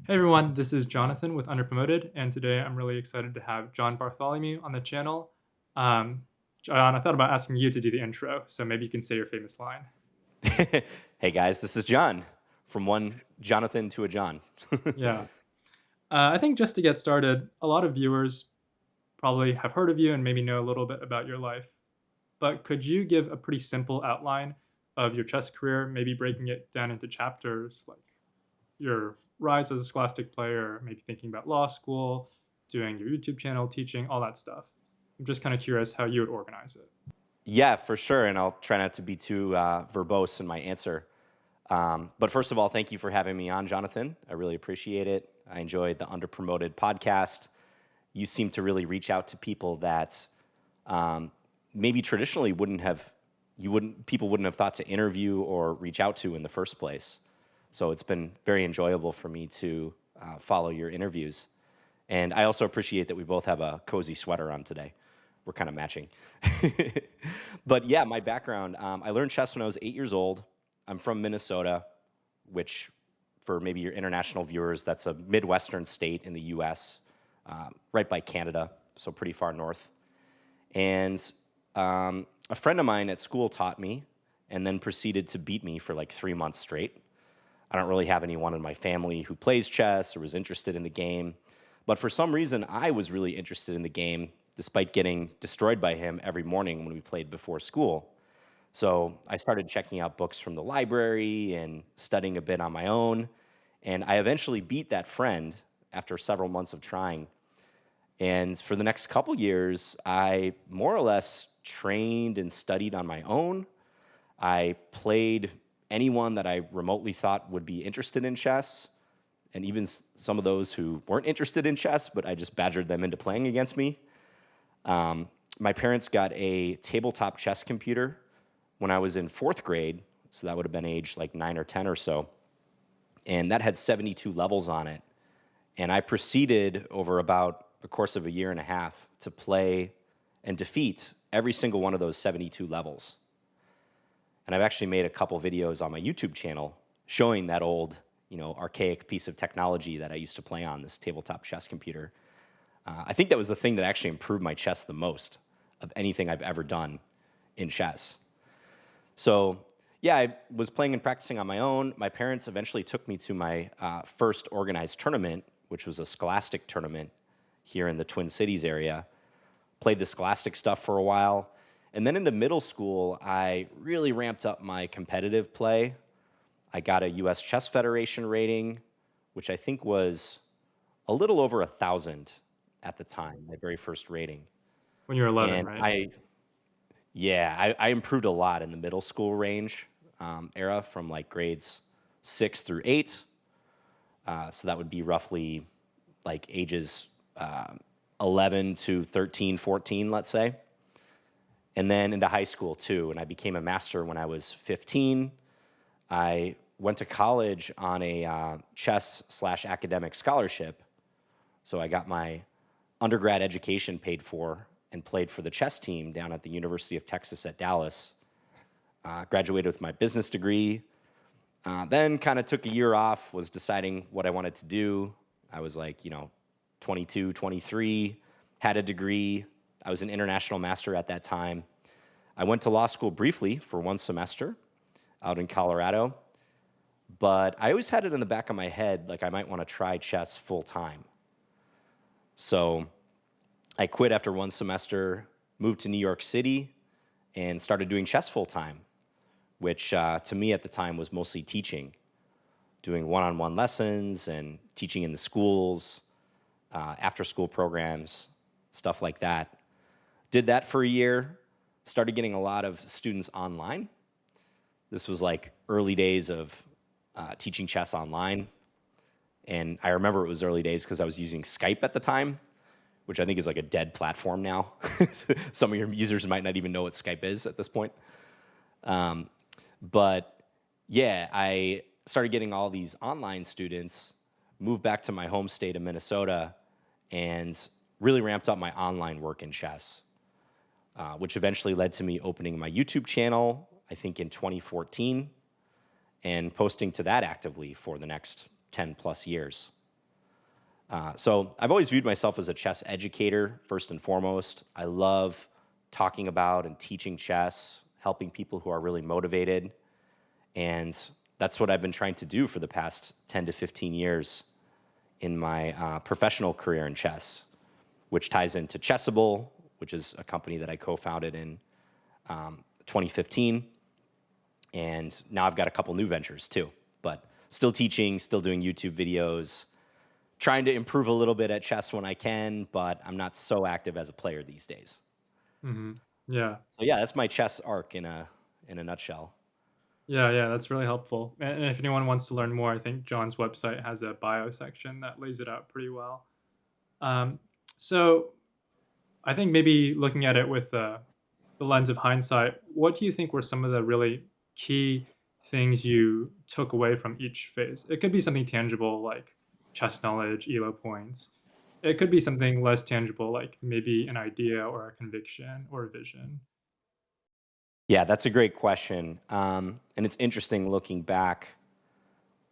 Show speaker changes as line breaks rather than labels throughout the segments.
Hey everyone, this is Jonathan with Underpromoted, and today I'm really excited to have John Bartholomew on the channel. John, I thought about asking you to do the intro, so maybe you can say your famous line.
Hey guys, this is John from one Jonathan to a John.
Yeah. I think just to get started, a lot of viewers probably have heard of you and maybe know a little bit about your life. But could you give a pretty simple outline of your chess career, maybe breaking it down into chapters like your rise as a scholastic player, maybe thinking about law school, doing your YouTube channel, teaching, all that stuff? I'm just kind of curious how you would organize it.
Yeah, for sure, and I'll try not to be too verbose in my answer. But first of all, thank you for having me on, Jonathan. I really appreciate it. I enjoyed the Underpromoted podcast. You seem to really reach out to people that maybe traditionally people wouldn't have thought to interview or reach out to in the first place. So it's been very enjoyable for me to follow your interviews. And I also appreciate that we both have a cozy sweater on today. We're kind of matching. But yeah, my background, I learned chess when I was 8 years old. I'm from Minnesota, which for maybe your international viewers, that's a Midwestern state in the US, right by Canada, so pretty far north. And a friend of mine at school taught me and then proceeded to beat me for like 3 months straight. I don't really have anyone in my family who plays chess or was interested in the game. But for some reason, I was really interested in the game, despite getting destroyed by him every morning when we played before school. So I started checking out books from the library and studying a bit on my own. And I eventually beat that friend after several months of trying. And for the next couple years, I more or less trained and studied on my own. I played anyone that I remotely thought would be interested in chess, and even some of those who weren't interested in chess, but I just badgered them into playing against me. My parents got a tabletop chess computer when I was in fourth grade, so that would have been age like 9 or 10 or so, and that had 72 levels on it. And I proceeded over about the course of a year and a half to play and defeat every single one of those 72 levels. And I've actually made a couple videos on my YouTube channel showing that old, archaic piece of technology that I used to play on, this tabletop chess computer. I think that was the thing that actually improved my chess the most of anything I've ever done in chess. So yeah, I was playing and practicing on my own. My parents eventually took me to my first organized tournament, which was a scholastic tournament here in the Twin Cities area. Played the scholastic stuff for a while. And then into middle school, I really ramped up my competitive play. I got a US Chess Federation rating, which I think was a little over 1,000 at the time, my very first rating.
When you're 11,
And
right?
I improved a lot in the middle school range era from like grades 6 through 8. So that would be roughly like ages 11 to 13, 14, let's say. And then into high school too, and I became a master when I was 15. I went to college on a chess/academic scholarship, so I got my undergrad education paid for and played for the chess team down at the University of Texas at Dallas. Graduated with my business degree. Then kind of took a year off, was deciding what I wanted to do. I was like, 22, 23, had a degree. I was an international master at that time. I went to law school briefly for one semester out in Colorado, but I always had it in the back of my head like I might want to try chess full time. So I quit after one semester, moved to New York City, and started doing chess full time, which to me at the time was mostly teaching, doing one-on-one lessons and teaching in the schools, after-school programs, stuff like that. Did that for a year, started getting a lot of students online. This was like early days of teaching chess online. And I remember it was early days because I was using Skype at the time, which I think is like a dead platform now. Some of your users might not even know what Skype is at this point. But yeah, I started getting all these online students, moved back to my home state of Minnesota, and really ramped up my online work in chess, which eventually led to me opening my YouTube channel, I think in 2014, and posting to that actively for the next 10 plus years. So I've always viewed myself as a chess educator, first and foremost. I love talking about and teaching chess, helping people who are really motivated. And that's what I've been trying to do for the past 10 to 15 years in my professional career in chess, which ties into Chessable, which is a company that I co-founded in 2015. And now I've got a couple new ventures too, but still teaching, still doing YouTube videos, trying to improve a little bit at chess when I can, but I'm not so active as a player these days.
Mhm. Yeah.
So yeah, that's my chess arc in a nutshell.
Yeah, yeah, that's really helpful. And if anyone wants to learn more, I think John's website has a bio section that lays it out pretty well. Um, so I think maybe looking at it with the lens of hindsight, what do you think were some of the really key things you took away from each phase? It could be something tangible like chess knowledge, ELO points. It could be something less tangible like maybe an idea or a conviction or a vision.
Yeah, that's a great question. And it's interesting looking back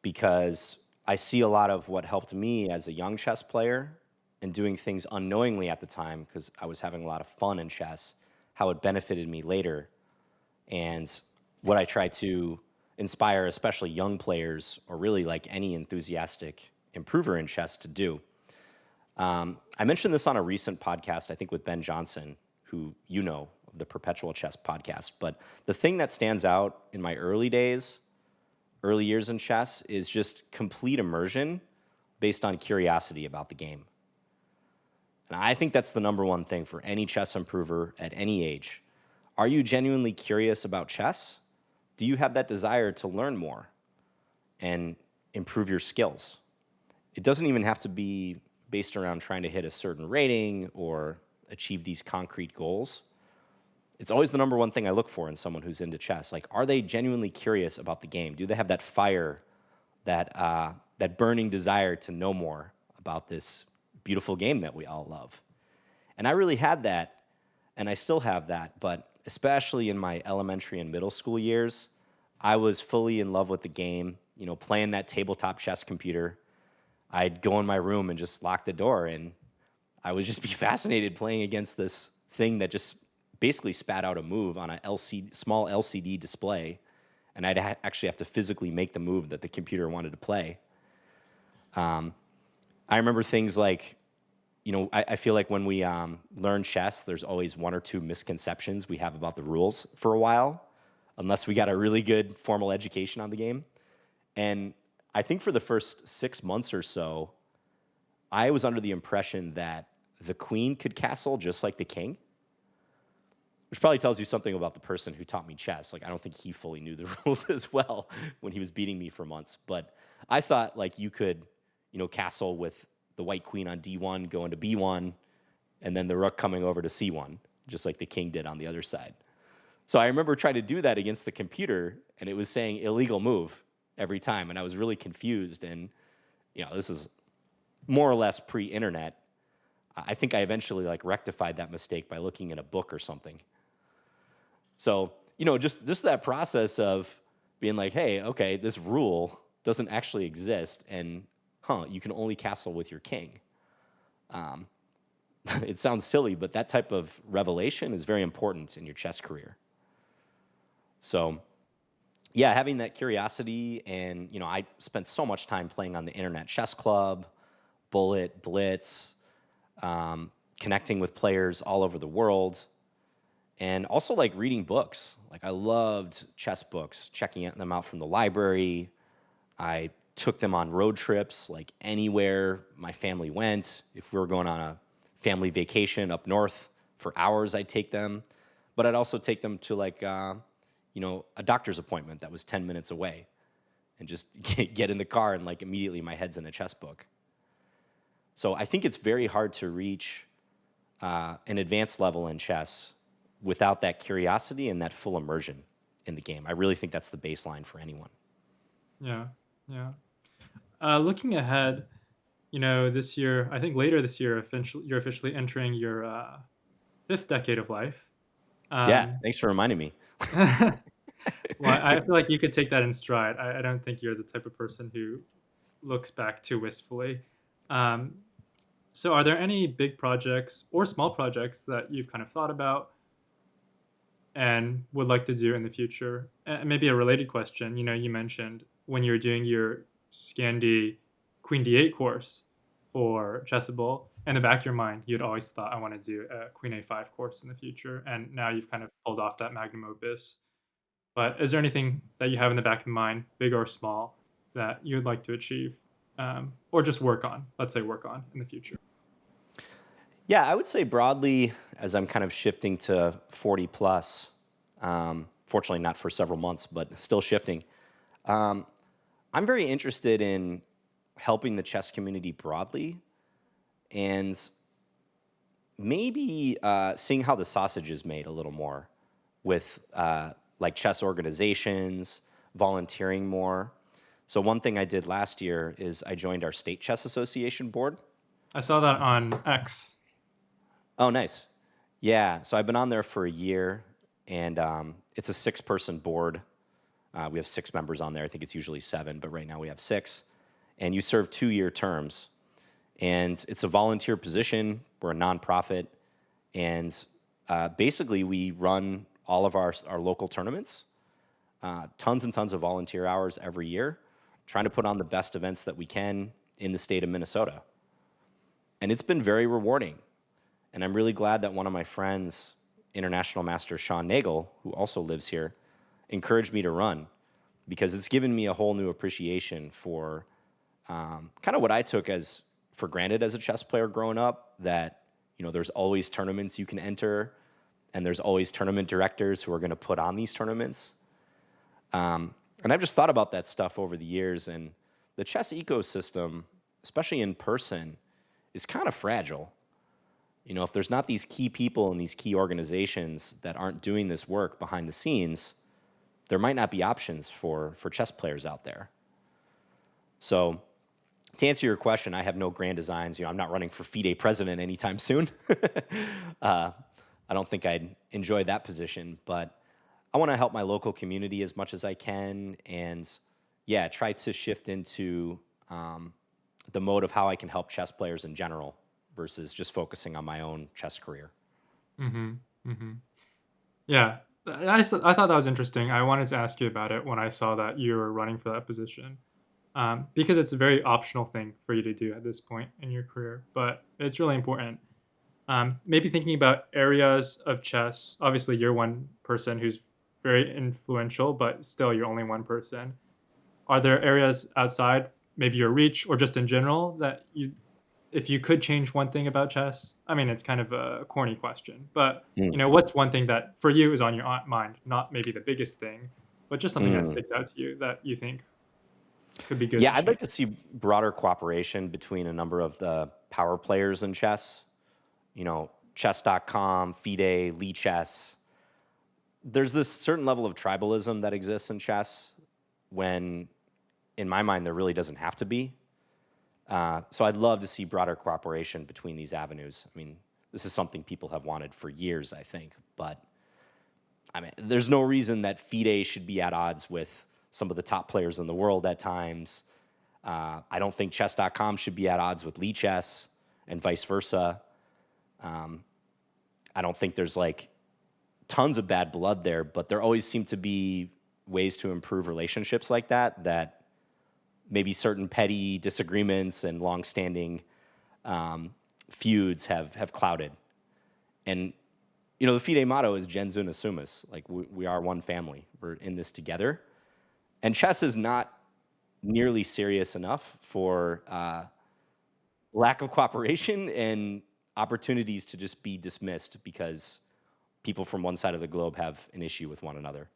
because I see a lot of what helped me as a young chess player and doing things unknowingly at the time because I was having a lot of fun in chess, how it benefited me later. And what I try to inspire, especially young players or really like any enthusiastic improver in chess to do. I mentioned this on a recent podcast, I think with Ben Johnson, who you know of the Perpetual Chess podcast. But the thing that stands out in my early days, early years in chess, is just complete immersion based on curiosity about the game. And I think that's the number one thing for any chess improver at any age. Are you genuinely curious about chess? Do you have that desire to learn more and improve your skills? It doesn't even have to be based around trying to hit a certain rating or achieve these concrete goals. It's always the number one thing I look for in someone who's into chess. Like, are they genuinely curious about the game? Do they have that fire, that burning desire to know more about this beautiful game that we all love? And I really had that, and I still have that, but especially in my elementary and middle school years, I was fully in love with the game, you know, playing that tabletop chess computer. I'd go in my room and just lock the door, and I would just be fascinated playing against this thing that just basically spat out a move on a small LCD display, and I'd actually have to physically make the move that the computer wanted to play. I remember things like, you know, I feel like when we learn chess, there's always one or two misconceptions we have about the rules for a while, unless we got a really good formal education on the game. And I think for the first 6 months or so, I was under the impression that the queen could castle just like the king, which probably tells you something about the person who taught me chess. Like, I don't think he fully knew the rules as well when he was beating me for months. But I thought, like, you could, you know, castle with the white queen on D1, going to B1, and then the rook coming over to C1, just like the king did on the other side. So I remember trying to do that against the computer, and it was saying illegal move every time, and I was really confused. And, you know, this is more or less pre-internet. I think I eventually, like, rectified that mistake by looking in a book or something. So, you know, just that process of being like, hey, okay, this rule doesn't actually exist, and you can only castle with your king. It sounds silly, but that type of revelation is very important in your chess career. So, yeah, having that curiosity, and, you know, I spent so much time playing on the Internet Chess Club, Bullet, Blitz, connecting with players all over the world, and also like reading books. Like, I loved chess books, checking them out from the library. I took them on road trips, like anywhere my family went. If we were going on a family vacation up north for hours, I'd take them. But I'd also take them to, like, you know, a doctor's appointment that was 10 minutes away, and just get in the car, and, like, immediately my head's in a chess book. So I think it's very hard to reach an advanced level in chess without that curiosity and that full immersion in the game. I really think that's the baseline for anyone.
Yeah, yeah. Looking ahead, you know, this year, I think later this year, you're officially entering your fifth decade of life.
Yeah,
Um,
thanks for reminding me.
well, I feel like you could take that in stride. I don't think you're the type of person who looks back too wistfully. Um, so, are there any big projects or small projects that you've kind of thought about and would like to do in the future? And maybe a related question. You mentioned when you're doing your Scandi Queen D8 course for Chessable, in the back of your mind, you'd always thought, I want to do a Queen A5 course in the future. And now you've kind of pulled off that magnum opus. But is there anything that you have in the back of the mind, big or small, that you'd like to achieve or just work on? Let's say work on in the future.
Yeah, I would say broadly, as I'm kind of shifting to 40 plus, fortunately not for several months, but still shifting, um, I'm very interested in helping the chess community broadly and maybe seeing how the sausage is made a little more with like chess organizations, volunteering more. So one thing I did last year is I joined our state chess association board.
I saw that on X.
Oh, nice. Yeah, so I've been on there for a year, and it's a six-person board. We have six members on there. I think it's usually seven, but right now we have six. And you serve 2-year terms. And it's a volunteer position. We're a nonprofit. And basically, we run all of our local tournaments, tons and tons of volunteer hours every year, trying to put on the best events that we can in the state of Minnesota. And it's been very rewarding. And I'm really glad that one of my friends, International Master Sean Nagel, who also lives here, encouraged me to run because it's given me a whole new appreciation for kind of what I took as for granted as a chess player growing up, that there's always tournaments you can enter and there's always tournament directors who are going to put on these tournaments. And I've just thought about that stuff over the years, and the chess ecosystem, especially in person, is kind of fragile. If there's not these key people and these key organizations that aren't doing this work behind the scenes, there might not be options for chess players out there. So to answer your question, I have no grand designs. I'm not running for FIDE president anytime soon. I don't think I'd enjoy that position, but I want to help my local community as much as I can, and yeah, try to shift into the mode of how I can help chess players in general versus just focusing on my own chess career.
Mm-hmm. Mm-hmm. Yeah, I thought that was interesting. I wanted to ask you about it when I saw that you were running for that position, because it's a very optional thing for you to do at this point in your career, but it's really important. Maybe thinking about areas of chess. Obviously, you're one person who's very influential, but still, you're only one person. Are there areas outside, maybe your reach or just in general, that if you could change one thing about chess? I mean, it's kind of a corny question, but
Mm.
what's one thing that for you is on your mind? Not maybe the biggest thing, but just something that
Mm.
sticks out to you that you think could be good
Yeah,
to
I'd
change.
like to see broader cooperation between a number of the power players in chess. Chess.com, FIDE, Lee Chess. There's this certain level of tribalism that exists in chess when, in my mind, there really doesn't have to be. So I'd love to see broader cooperation between these avenues. I mean, this is something people have wanted for years, I think. But I mean, there's no reason that FIDE should be at odds with some of the top players in the world at times. I don't think chess.com should be at odds with Lee Chess and vice versa. I don't think there's like tons of bad blood there, but there always seem to be ways to improve relationships like that maybe certain petty disagreements and longstanding feuds have clouded. And the FIDE motto is Gens Una Sumus, like we are one family. We're in this together. And chess is not nearly serious enough for lack of cooperation and opportunities to just be dismissed because people from one side of the globe have an issue with one another.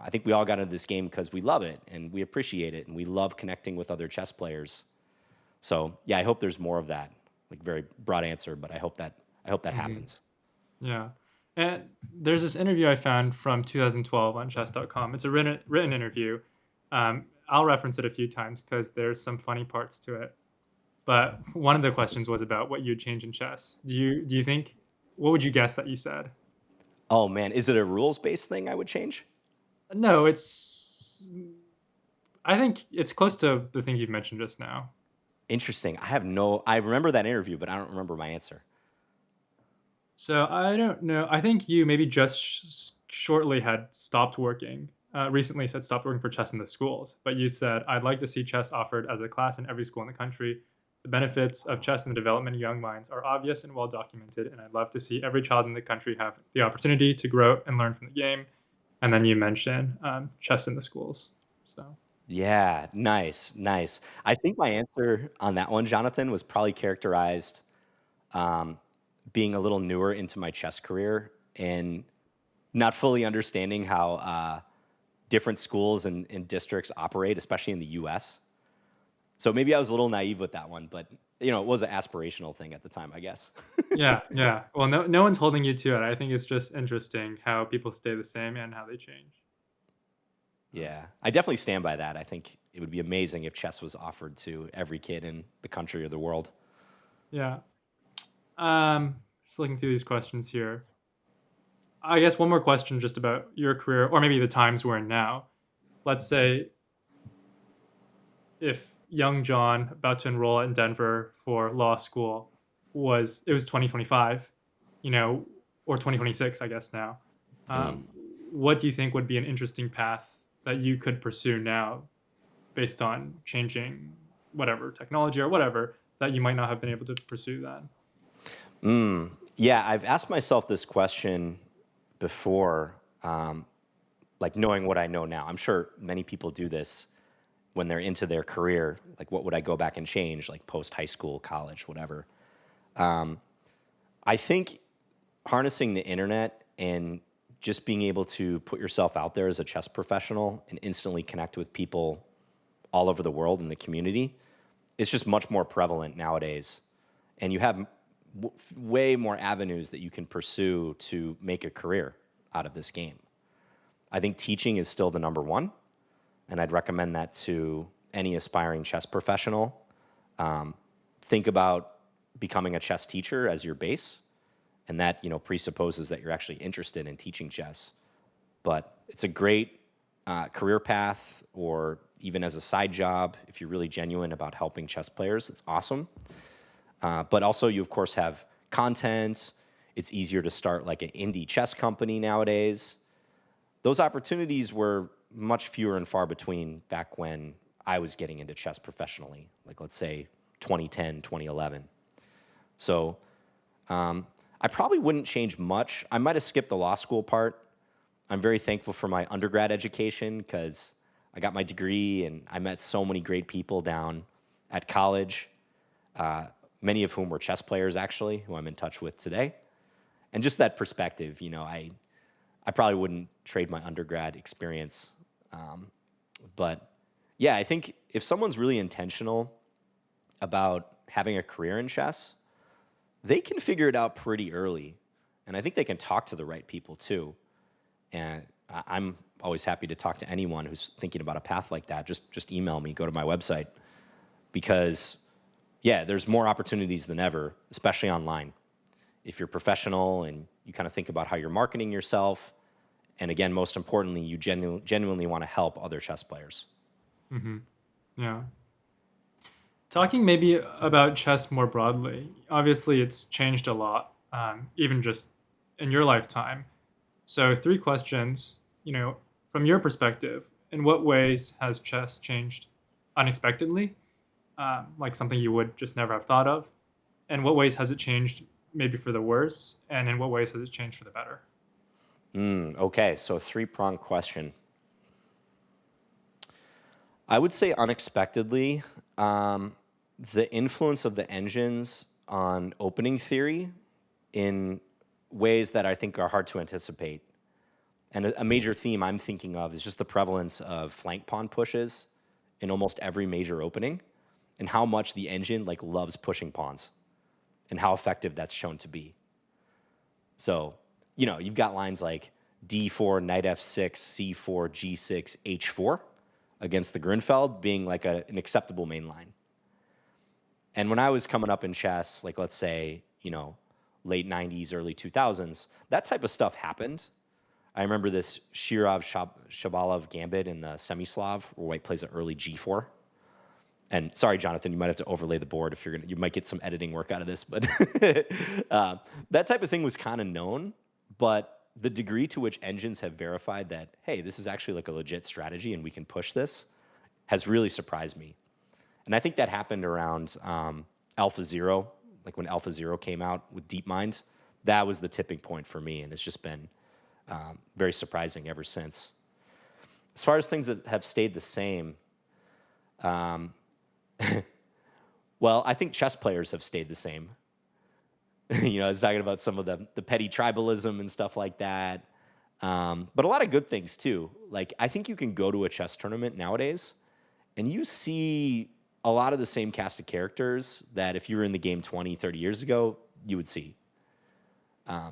I think we all got into this game because we love it and we appreciate it and we love connecting with other chess players. So yeah, I hope there's more of that. Like very broad answer, but I hope that
Hmm.
happens.
Yeah. And there's this interview I found from 2012 on chess.com. It's a written interview. I'll reference it a few times because there's some funny parts to it. But one of the questions was about what you'd change in chess. Do you think, what would you guess that you said?
Oh man, is it a rules based thing I would change?
No, I think it's close to the things you've mentioned just now.
Interesting. I remember that interview, but I don't remember my answer.
So I don't know. I think you maybe just shortly had stopped working. Recently said stopped working for chess in the schools, but you said I'd like to see chess offered as a class in every school in the country. The benefits of chess in the development of young minds are obvious and well documented, and I'd love to see every child in the country have the opportunity to grow and learn from the game. And then you mention chess in the schools. So
Yeah, nice, nice. I think my answer on that one, Jonathan, was probably characterized um, being a little newer into my chess career and not fully understanding how different schools and districts operate, especially in the U.S. So maybe I was a little naive with that one, but it was an aspirational thing at the time, I guess.
yeah, yeah. Well, no one's holding you to it. I think it's just interesting how people stay the same and how they change. Um,
Yeah, I definitely stand by that. I think it would be amazing if chess was offered to every kid in the country or the world.
yeah. Just looking through these questions here. I guess one more question just about your career, or maybe the times we're in now. Let's say if young John, about to enroll in Denver for law school, it was 2025, you know, or 2026, I guess now.
Mm.
Um, what do you think would be an interesting path that you could pursue now, based on changing whatever technology or whatever that you might not have been able to pursue then?
Yeah, I've asked myself this question before, like knowing what I know now. I'm sure many people do this when they're into their career. Like, what would I go back and change, like post high school, college, whatever? I think harnessing the internet and just being able to put yourself out there as a chess professional and instantly connect with people all over the world in the community is just much more prevalent nowadays. And you have way more avenues that you can pursue to make a career out of this game. I think teaching is still the number one, and I'd recommend that to any aspiring chess professional. Think about becoming a chess teacher as your base, and that presupposes that you're actually interested in teaching chess. But it's a great career path, or even as a side job if you're really genuine about helping chess players. It's awesome. But also, you of course have content. It's easier to start like an indie chess company nowadays. Those opportunities were much fewer and far between back when I was getting into chess professionally, like let's say 2010, 2011. So I probably wouldn't change much. I might have skipped the law school part. I'm very thankful for my undergrad education because I got my degree and I met so many great people down at college, many of whom were chess players actually, who I'm in touch with today. And just that perspective, I probably wouldn't trade my undergrad experience. But yeah, I think if someone's really intentional about having a career in chess, they can figure it out pretty early. And I think they can talk to the right people too. And I'm always happy to talk to anyone who's thinking about a path like that. Just email me, go to my website. Because, yeah, there's more opportunities than ever, especially online. If you're professional and you kind of think about how you're marketing yourself, and again, most importantly, you genuinely want to help other chess players.
Hmm. Yeah. Talking maybe about chess more broadly, obviously it's changed a lot, even just in your lifetime. So, three questions, from your perspective, in what ways has chess changed unexpectedly, like something you would just never have thought of? In what ways has it changed maybe for the worse? And in what ways has it changed for the better?
Okay, so three-pronged question. I would say unexpectedly, the influence of the engines on opening theory in ways that I think are hard to anticipate. And a major theme I'm thinking of is just the prevalence of flank pawn pushes in almost every major opening, and how much the engine loves pushing pawns and how effective that's shown to be. So, you've got lines like d4, knight f6, c4, g6, h4 against the Grunfeld being like an acceptable main line. And when I was coming up in chess, like let's say, late 90s, early 2000s, that type of stuff happened. I remember this Shirov Shabalov gambit in the Semislav, where white plays an early g4. And sorry, Jonathan, you might have to overlay the board if you're gonna. You might get some editing work out of this, but that type of thing was kind of known. But the degree to which engines have verified that, hey, this is actually like a legit strategy and we can push this, has really surprised me. And I think that happened around Alpha Zero, like when Alpha Zero came out with DeepMind. That was the tipping point for me, and it's just been very surprising ever since. As far as things that have stayed the same, well, I think chess players have stayed the same. I was talking about some of the petty tribalism and stuff like that. But a lot of good things too. Like, I think you can go to a chess tournament nowadays and you see a lot of the same cast of characters that if you were in the game 20, 30 years ago, you would see.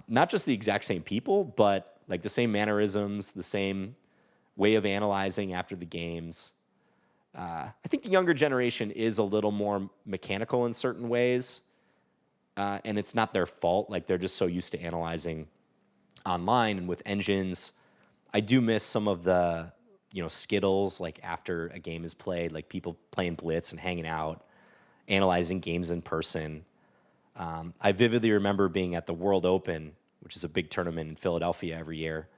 Not just the exact same people, but like the same mannerisms, the same way of analyzing after the games. I think the younger generation is a little more mechanical in certain ways, and it's not their fault. Like, they're just so used to analyzing online and with engines. I do miss some of the, skittles, like after a game is played, like people playing Blitz and hanging out, analyzing games in person. I vividly remember being at the World Open, which is a big tournament in Philadelphia every year,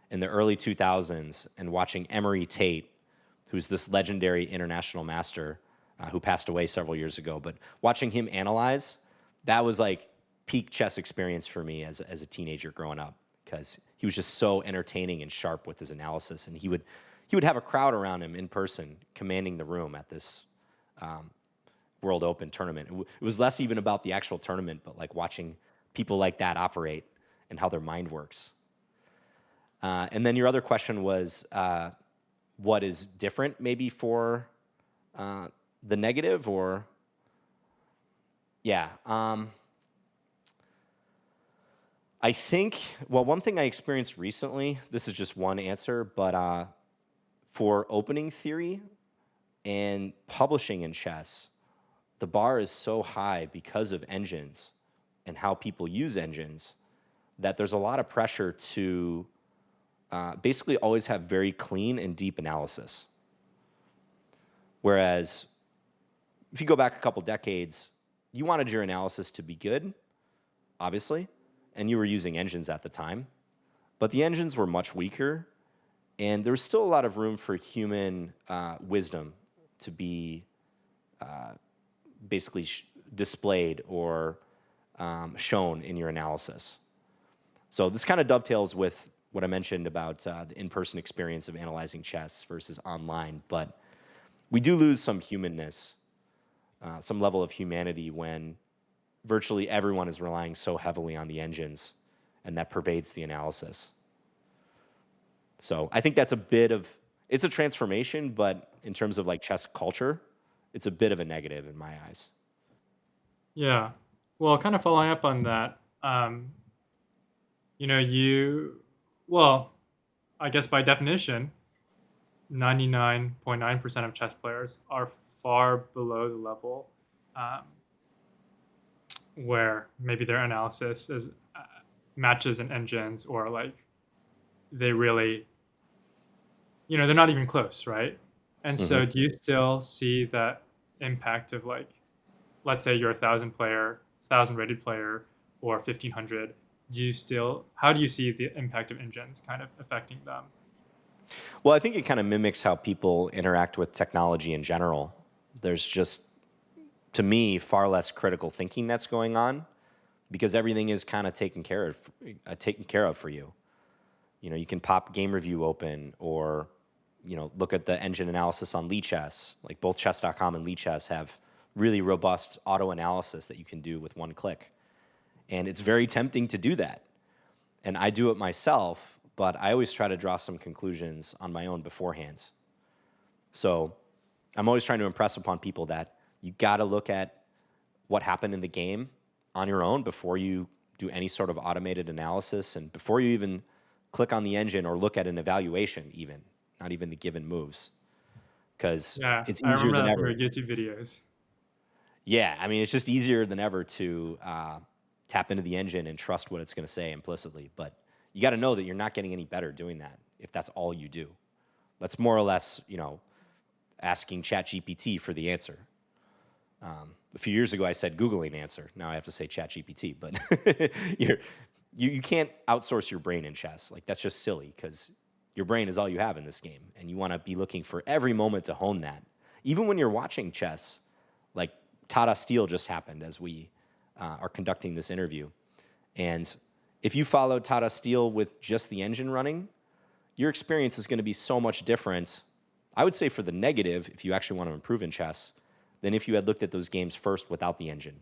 in the early 2000s, and watching Emery Tate, who's this legendary international master who passed away several years ago. But watching him analyze, that was like peak chess experience for me as a teenager growing up, because he was just so entertaining and sharp with his analysis. And he would have a crowd around him in person, commanding the room at this World Open tournament. It was less even about the actual tournament, but like watching people like that operate and how their mind works. And then your other question was, what is different maybe for the negative, or yeah. I think, well, one thing I experienced recently, this is just one answer, but for opening theory and publishing in chess, the bar is so high because of engines and how people use engines that there's a lot of pressure to basically always have very clean and deep analysis. Whereas if you go back a couple decades, you wanted your analysis to be good, obviously, and you were using engines at the time, but the engines were much weaker, and there was still a lot of room for human wisdom to be basically displayed or shown in your analysis. So this kind of dovetails with what I mentioned about the in-person experience of analyzing chess versus online, but we do lose some humanness, some level of humanity when virtually everyone is relying so heavily on the engines, and that pervades the analysis. So I think that's it's a transformation, but in terms of like chess culture, it's a bit of a negative in my eyes.
Yeah. Well, kind of following up on that, well, I guess by definition, 99.9% of chess players are far below the level where maybe their analysis is matches in engines, or like they really, they're not even close, right? And
Mm-hmm.
so do you still see that impact of, like, let's say you're 1,000 rated player, or 1,500, how do you see the impact of engines kind of affecting them?
Well, I think it kind of mimics how people interact with technology in general. There's just, to me, far less critical thinking that's going on because everything is kind of taken care of for you. You can pop game review open, or look at the engine analysis on Lichess. Like, both chess.com and Lichess have really robust auto analysis that you can do with one click. And it's very tempting to do that. And I do it myself, but I always try to draw some conclusions on my own beforehand. So I'm always trying to impress upon people that you got to look at what happened in the game on your own before you do any sort of automated analysis, and before you even click on the engine or look at an evaluation, even not even the given moves, because
Yeah,
it's
I
easier
remember
than
that from
ever.
your YouTube videos.
Yeah, I mean, it's just easier than ever to tap into the engine and trust what it's going to say implicitly. But you got to know that you're not getting any better doing that if that's all you do. That's more or less, asking ChatGPT for the answer. A few years ago, I said Googling answer. Now I have to say ChatGPT. But you can't outsource your brain in chess. Like, that's just silly because your brain is all you have in this game. And you want to be looking for every moment to hone that. Even when you're watching chess, like Tata Steel just happened as we are conducting this interview. And if you follow Tata Steel with just the engine running, your experience is going to be so much different, I would say for the negative, if you actually want to improve in chess, than if you had looked at those games first without the engine,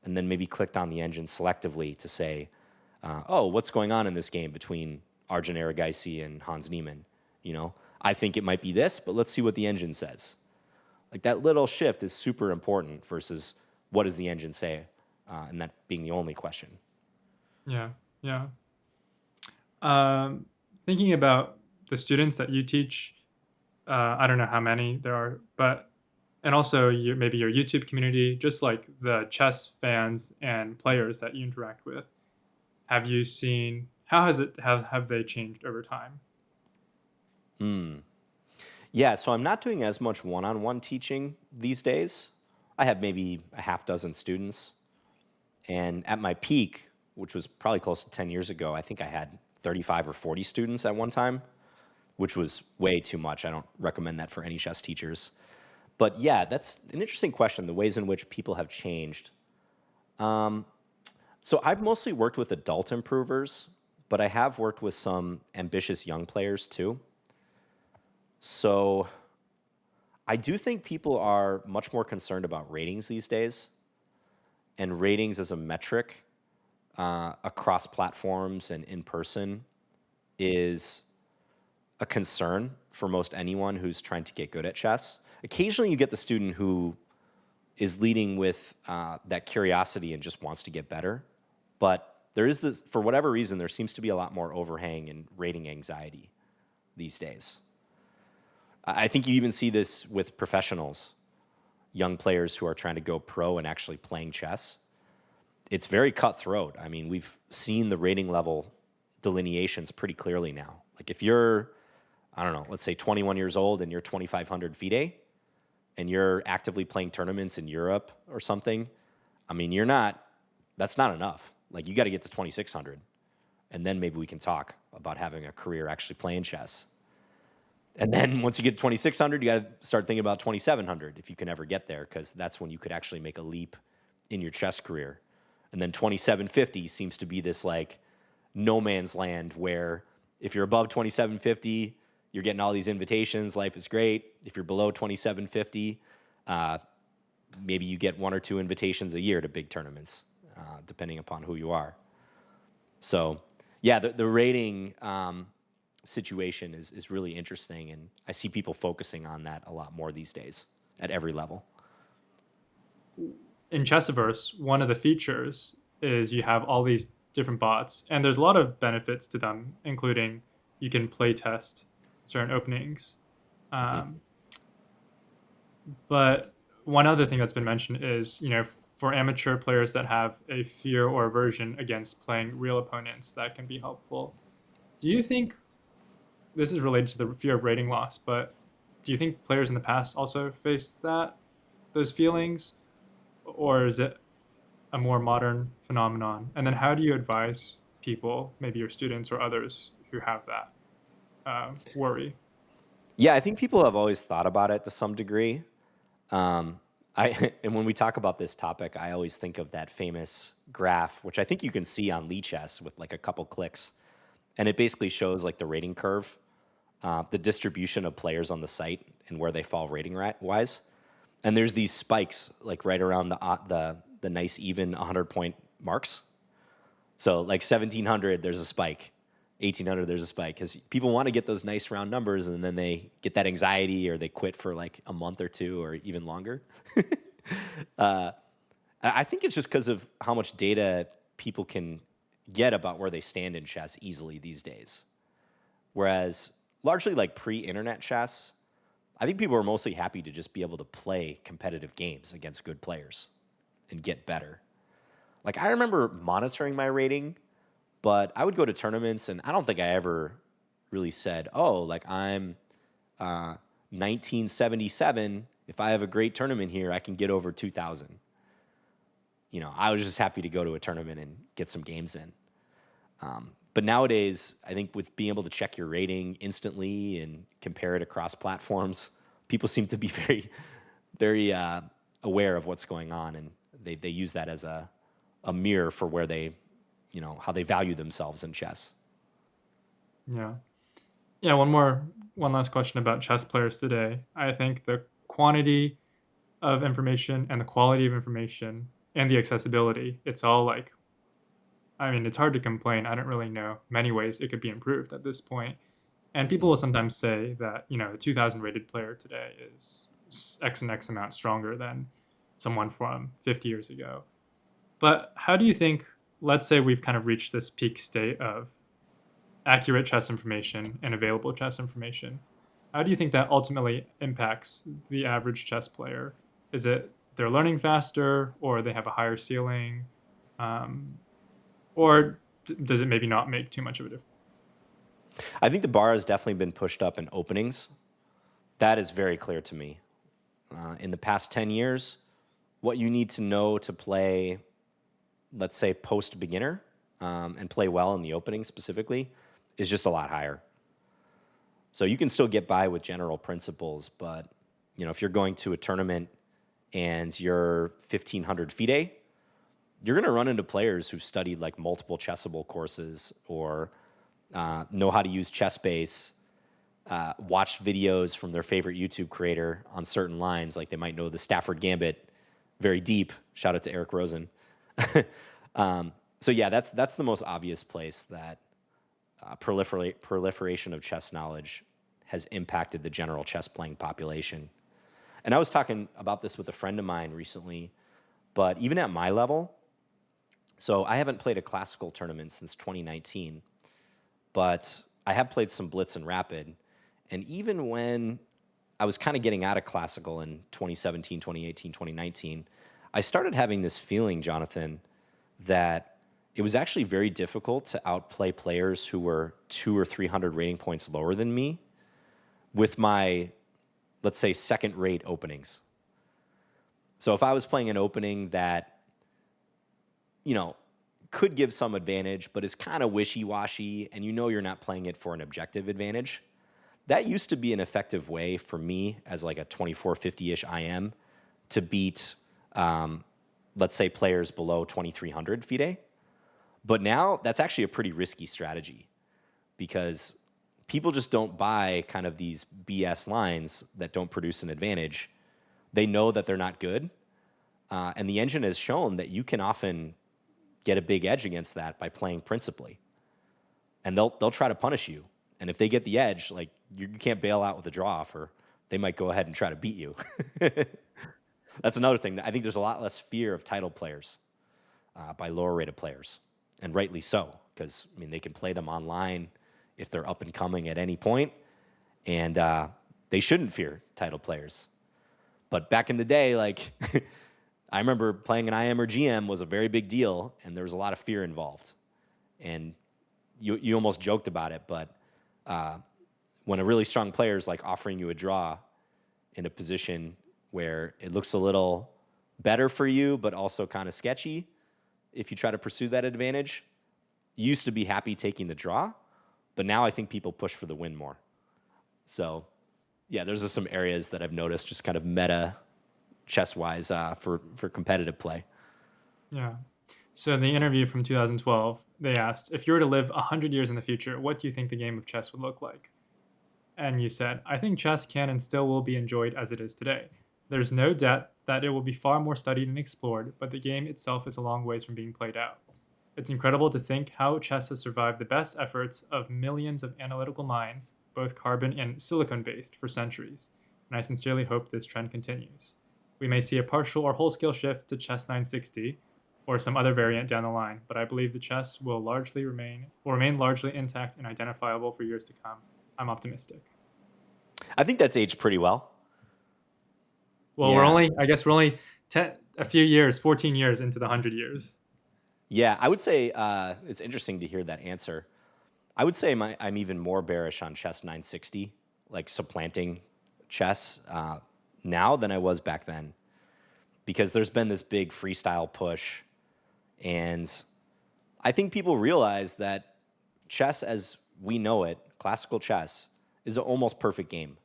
and then maybe clicked on the engine selectively to say, oh, what's going on in this game between Arjun Erigaisi and Hans Niemann? You know, I think it might be this, but let's see what the engine says. Like, that little shift is super important versus what does the engine say, and that being the only question.
Yeah, yeah. Um, Thinking about the students that you teach, I don't know how many there are, but and also maybe your YouTube community, just like the chess fans and players that you interact with. Have you seen how has it have they changed over time?
Yeah, so I'm not doing as much one-on-one teaching these days. I have maybe a half dozen students. And at my peak, which was probably close to 10 years ago, I think I had 35 or 40 students at one time, which was way too much. I don't recommend that for any chess teachers. But yeah, that's an interesting question, the ways in which people have changed. So I've mostly worked with adult improvers, but I have worked with some ambitious young players too. So I do think people are much more concerned about ratings these days, and ratings as a metric across platforms and in person is a concern for most anyone who's trying to get good at chess. Occasionally, you get the student who is leading with that curiosity and just wants to get better. But there is this, for whatever reason, there seems to be a lot more overhang and rating anxiety these days. I think you even see this with professionals, young players who are trying to go pro and actually playing chess. It's very cutthroat. I mean, we've seen the rating level delineations pretty clearly now. Like, if you're, I don't know, let's say 21 years old and you're 2,500 FIDE and you're actively playing tournaments in Europe or something, I mean, that's not enough. Like, you got to get to 2,600, and then maybe we can talk about having a career actually playing chess. And then once you get to 2,600, you got to start thinking about 2,700 if you can ever get there, because that's when you could actually make a leap in your chess career. And then 2,750 seems to be this like no man's land where if you're above 2,750, you're getting all these invitations, life is great. If you're below 2,750, maybe you get one or two invitations a year to big tournaments, depending upon who you are. So yeah, the rating situation is really interesting, and I see people focusing on that a lot more these days at every level.
In Chessiverse, one of the features is you have all these different bots, and there's a lot of benefits to them, including you can play test certain openings. Um, but one other thing that's been mentioned is, for amateur players that have a fear or aversion against playing real opponents, that can be helpful. Do you think this is related to the fear of rating loss, but do you think players in the past also faced those feelings, or is it a more modern phenomenon? And then how do you advise people, maybe your students or others who have that worry?
Yeah, I think people have always thought about it to some degree. And when we talk about this topic, I always think of that famous graph, which I think you can see on Lichess with like a couple clicks, and it basically shows like the rating curve, the distribution of players on the site and where they fall rating wise. And there's these spikes like right around the nice even 100-point marks. So like 1,700, there's a spike. 1,800, there's a spike, because people want to get those nice round numbers, and then they get that anxiety or they quit for like a month or two or even longer. I think it's just because of how much data people can get about where they stand in chess easily these days. Whereas largely like pre-internet chess, I think people are mostly happy to just be able to play competitive games against good players and get better. Like, I remember monitoring my rating, but I would go to tournaments, and I don't think I ever really said, oh, like I'm 1977. if I have a great tournament here, I can get over 2,000. I was just happy to go to a tournament and get some games in. But nowadays, I think with being able to check your rating instantly and compare it across platforms, people seem to be very, very aware of what's going on, and they use that as a mirror for where they, how they value themselves in chess.
Yeah. Yeah, one last question about chess players today. I think the quantity of information and the quality of information and the accessibility, it's all like, I mean, it's hard to complain. I don't really know many ways it could be improved at this point. And people
Hmm.
will sometimes say that, a 2000 rated player today is X and X amount stronger than someone from 50 years ago. But how do you think, let's say we've kind of reached this peak state of accurate chess information and available chess information, how do you think that ultimately impacts the average chess player? Is it they're learning faster, or they have a higher ceiling, um, or does it maybe not make too much of a difference?
I think the bar has definitely been pushed up in openings. That is very clear to me. In the past 10 years, what you need to know to play, let's say, post beginner, and play well in the opening specifically, is just a lot higher. So you can still get by with general principles, but if you're going to a tournament and you're 1,500 FIDE, you're going to run into players who've studied like multiple Chessable courses or know how to use Chessbase, watched videos from their favorite YouTube creator on certain lines, like they might know the Stafford Gambit very deep. Shout out to Eric Rosen. So yeah, that's the most obvious place that proliferation of chess knowledge has impacted the general chess playing population. And I was talking about this with a friend of mine recently, but even at my level, so I haven't played a classical tournament since 2019, but I have played some Blitz and Rapid. And even when I was kind of getting out of classical in 2017, 2018, 2019, I started having this feeling, Jonathan, that it was actually very difficult to outplay players who were 200 or 300 rating points lower than me with my, let's say, second-rate openings. So if I was playing an opening that, could give some advantage, but is kind of wishy-washy, and you're not playing it for an objective advantage, that used to be an effective way for me as like a 2450-ish IM to beat, let's say, players below 2300 FIDE. But now that's actually a pretty risky strategy because people just don't buy kind of these BS lines that don't produce an advantage. They know that they're not good. And the engine has shown that you can often get a big edge against that by playing principally. And they'll try to punish you. And if they get the edge, like you can't bail out with a draw offer. They might go ahead and try to beat you. That's another thing. I think there's a lot less fear of title players by lower rated players, and rightly so, because they can play them online if they're up and coming at any point, and they shouldn't fear title players. But back in the day, like I remember playing an IM or GM was a very big deal, and there was a lot of fear involved, and you almost joked about it, but when a really strong player is like offering you a draw in a position where it looks a little better for you, but also kind of sketchy, if you try to pursue that advantage, you used to be happy taking the draw, but now I think people push for the win more. So, yeah, there's just some areas that I've noticed just kind of meta chess-wise for competitive play.
Yeah. So in the interview from 2012, they asked, if you were to live 100 years in the future, what do you think the game of chess would look like? And you said, I think chess can and still will be enjoyed as it is today. There's no doubt that it will be far more studied and explored, but the game itself is a long ways from being played out. It's incredible to think how chess has survived the best efforts of millions of analytical minds, both carbon and silicon based, for centuries, and I sincerely hope this trend continues. We may see a partial or whole scale shift to chess 960 or some other variant down the line, but I believe the chess will remain largely intact and identifiable for years to come. I'm optimistic.
I think that's aged pretty well.
Well,
Yeah.
I guess we're only a few years, 14 years into the 100 years.
Yeah, I would say it's interesting to hear that answer. I would say I'm even more bearish on chess 960, like supplanting chess. now than I was back then, because there's been this big freestyle push. And I think people realize that chess as we know it, classical chess, is an almost perfect game.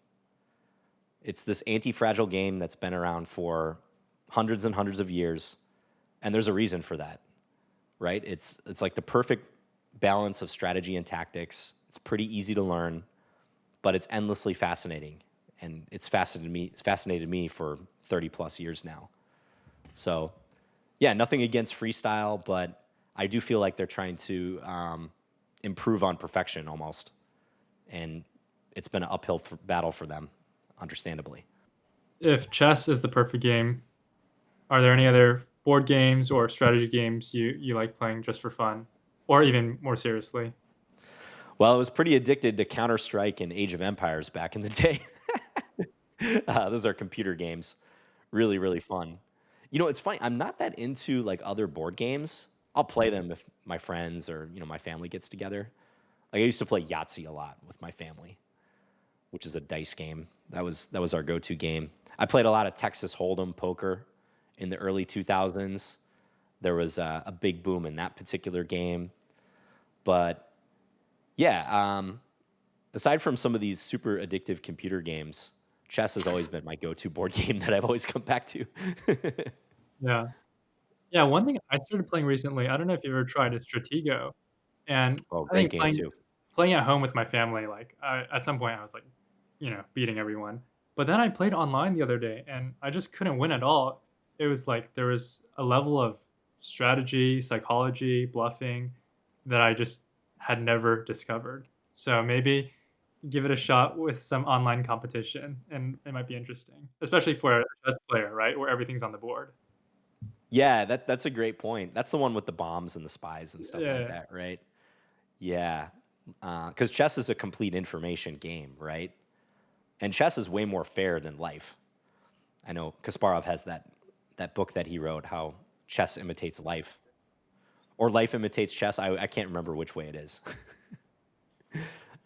It's this anti-fragile game that's been around for hundreds and hundreds of years, and there's a reason for that, right? It's like the perfect balance of strategy and tactics. It's pretty easy to learn, but it's endlessly fascinating, and it's fascinated me for 30 plus years now. So, yeah, nothing against freestyle, but I do feel like they're trying to improve on perfection almost, and it's been an uphill battle for them, understandably.
If chess is the perfect game, are there any other board games or strategy games you like playing just for fun, or even more seriously?
Well, I was pretty addicted to Counter Strike and Age of Empires back in the day. Those are computer games, really, really fun. It's funny. I'm not that into like other board games. I'll play them if my friends or my family gets together. Like I used to play Yahtzee a lot with my family, which is a dice game. That was our go-to game. I played a lot of Texas Hold'em poker in the early 2000s. There was a big boom in that particular game. But yeah, aside from some of these super addictive computer games, chess has always been my go-to board game that I've always come back to.
Yeah. Yeah, one thing I started playing recently, I don't know if you ever tried it, Stratego, and
Oh,
I
great
think
game
playing
too.
playing at home with my family, like, at some point, I was, like, beating everyone, but then I played online the other day, and I just couldn't win at all. It was like there was a level of strategy, psychology, bluffing that I just had never discovered. So maybe give it a shot with some online competition, and it might be interesting, especially for a chess player, right, where everything's on the board.
Yeah, that's a great point. That's the one with the bombs and the spies and stuff like
Yeah.
that, right? Yeah, because chess is a complete information game, right? And chess is way more fair than life. I know Kasparov has that book that he wrote, how chess imitates life, or life imitates chess. I can't remember which way it is.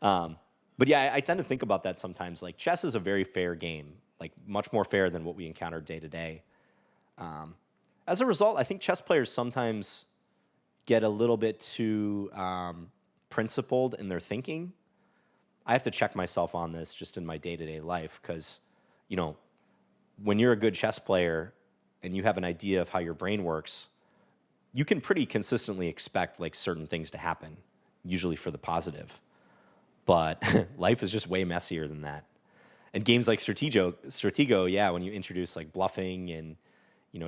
But yeah, I tend to think about that sometimes. Like chess is a very fair game, like much more fair than what we encounter day to day. As a result, I think chess players sometimes get a little bit too principled in their thinking. I have to check myself on this just in my day to day life because, you know, when you're a good chess player and you have an idea of how your brain works, you can pretty consistently expect like certain things to happen, usually for the positive. But life is just way messier than that. And games like Stratego, yeah, when you introduce like bluffing and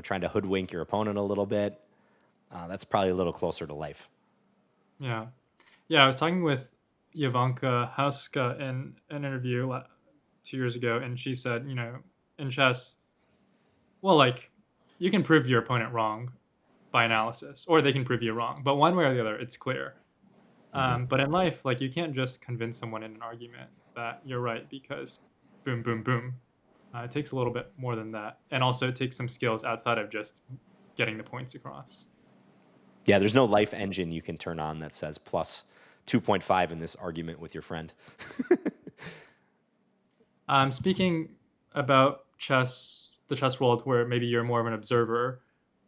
trying to hoodwink your opponent a little bit, that's probably a little closer to life.
Yeah. Yeah, I was talking with Ivanka Hauska in an interview 2 years ago, and she said, in chess, well, like, you can prove your opponent wrong by analysis, or they can prove you wrong, but one way or the other, it's clear.
Hmm.
But in life, like, you can't just convince someone in an argument that you're right because boom, boom, boom. It takes a little bit more than that, and also it takes some skills outside of just getting the points across.
Yeah, there's no life engine you can turn on that says plus 2.5 in this argument with your friend.
Speaking about chess, the chess world, where maybe you're more of an observer,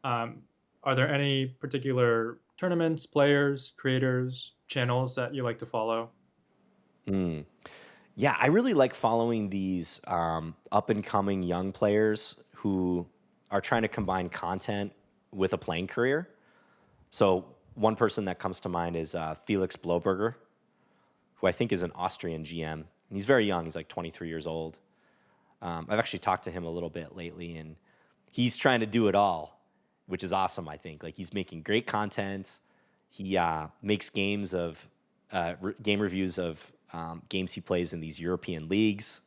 um, are there any particular tournaments, players, creators, channels that you like to follow?
Mm. Yeah, I really like following these up and coming young players who are trying to combine content with a playing career. So, one person that comes to mind is Felix Blohberger, who I think is an Austrian GM. And he's very young, he's like 23 years old. I've actually talked to him a little bit lately, and he's trying to do it all, which is awesome, I think. Like, he's making great content. He makes game reviews of games he plays in these European leagues,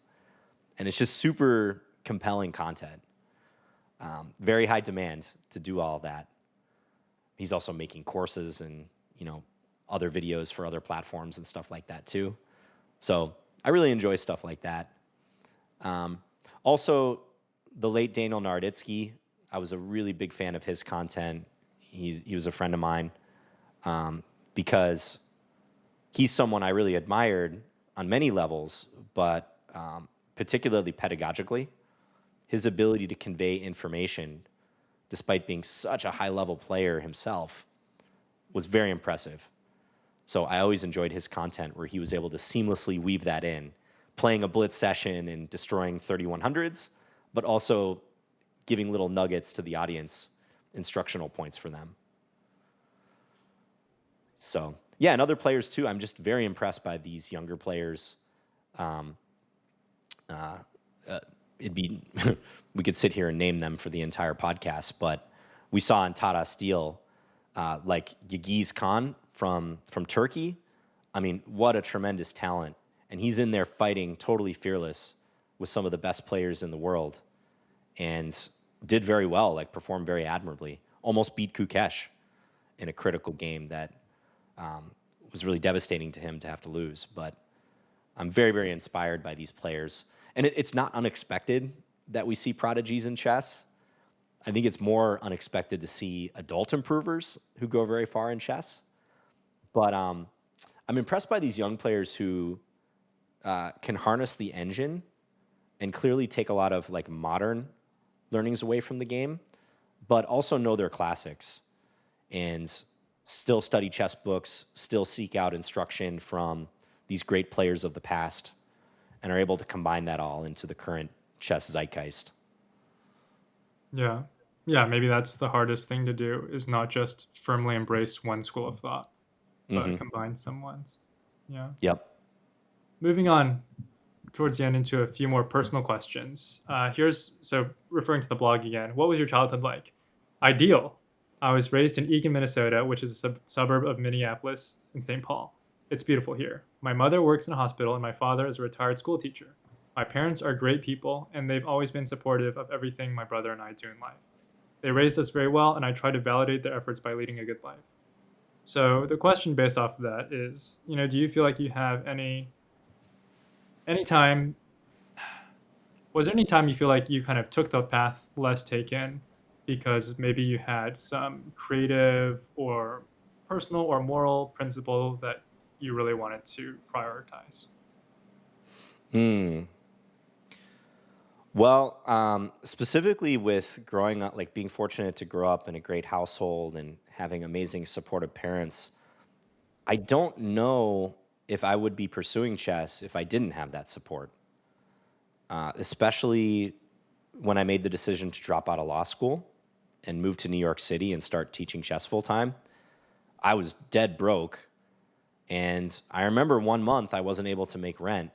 and it's just super compelling content. Very high demand to do all that. He's also making courses and other videos for other platforms and stuff like that too. So I really enjoy stuff like that. Also, the late Daniel Naroditsky, I was a really big fan of his content. He was a friend of mine because he's someone I really admired on many levels, but particularly pedagogically. his ability to convey information, despite being such a high-level player himself, was very impressive. So I always enjoyed his content where he was able to seamlessly weave that in, playing a blitz session and destroying 3100s, but also giving little nuggets to the audience, instructional points for them. So yeah, and other players too. I'm just very impressed by these younger players. Um, it'd be we could sit here and name them for the entire podcast, but we saw in Tata Steel like Yegiz Khan from Turkey. I mean, what a tremendous talent, and he's in there fighting totally fearless with some of the best players in the world, and did very well. Like performed very admirably. Almost beat Kukesh in a critical game that was really devastating to him to have to lose. But I'm very, very inspired by these players. And it's not unexpected that we see prodigies in chess. I think it's more unexpected to see adult improvers who go very far in chess. But I'm impressed by these young players who can harness the engine and clearly take a lot of like modern learnings away from the game, but also know their classics and still study chess books, still seek out instruction from these great players of the past, and are able to combine that all into the current chess zeitgeist.
Yeah. Yeah, maybe that's the hardest thing to do is not just firmly embrace one school of thought, but
Hmm.
combine some ones. Yeah.
Yep.
Moving on towards the end into a few more personal questions. So referring to the blog again, what was your childhood like? Ideal. I was raised in Eagan, Minnesota, which is a suburb of Minneapolis in St. Paul. It's beautiful here. My mother works in a hospital and my father is a retired school teacher. My parents are great people and they've always been supportive of everything my brother and I do in life. They raised us very well and I try to validate their efforts by leading a good life. So the question based off of that is, do you feel like you have any time was there any time you feel like you kind of took the path less taken because maybe you had some creative or personal or moral principle that you really wanted to prioritize?
Hmm. Well, specifically with growing up, like being fortunate to grow up in a great household and having amazing supportive parents, I don't know if I would be pursuing chess if I didn't have that support. Especially when I made the decision to drop out of law school and move to New York City and start teaching chess full time. I was dead broke. And I remember one month I wasn't able to make rent.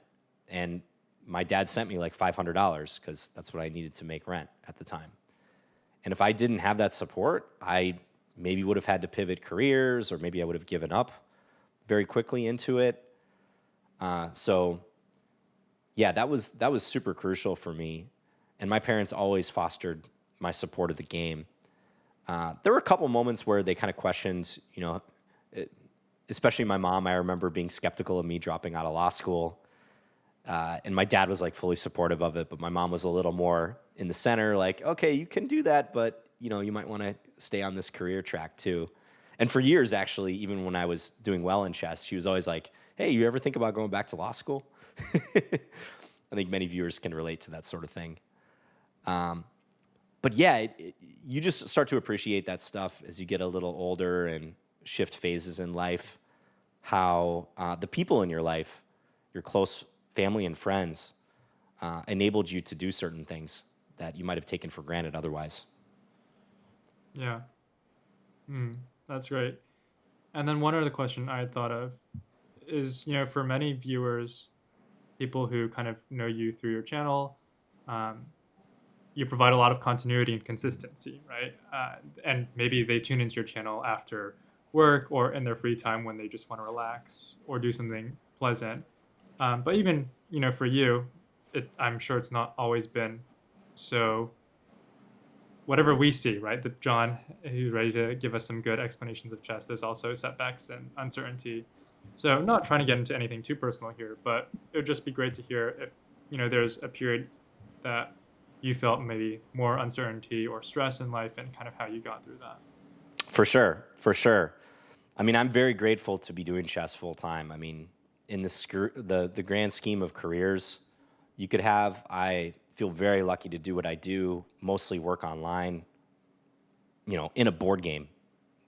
And my dad sent me like $500 because that's what I needed to make rent at the time. And if I didn't have that support, I maybe would have had to pivot careers, or maybe I would have given up very quickly into it. So yeah, that was super crucial for me. And my parents always fostered my support of the game. There were a couple moments where they kind of questioned, especially my mom. I remember being skeptical of me dropping out of law school. And my dad was like fully supportive of it, but my mom was a little more in the center, like, okay, you can do that, but you might want to stay on this career track too. And for years, actually, even when I was doing well in chess, she was always like, hey, you ever think about going back to law school? I think many viewers can relate to that sort of thing. But yeah, you just start to appreciate that stuff as you get a little older and shift phases in life, how the people in your life, your close family and friends, enabled you to do certain things that you might have taken for granted otherwise.
Yeah. That's great. And then one other question I had thought of is, for many viewers, people who kind of know you through your channel, um, you provide a lot of continuity and consistency, right? And maybe they tune into your channel after work or in their free time when they just want to relax or do something pleasant. But even for you, I'm sure it's not always been so. Whatever we see, right? That John, who's ready to give us some good explanations of chess. There's also setbacks and uncertainty. So, not trying to get into anything too personal here, but it would just be great to hear if there's a period that you felt maybe more uncertainty or stress in life, and kind of how you got through that.
For sure, for sure. I mean, I'm very grateful to be doing chess full time. I mean, in the grand scheme of careers you could have, I feel very lucky to do what I do, mostly work online, in a board game,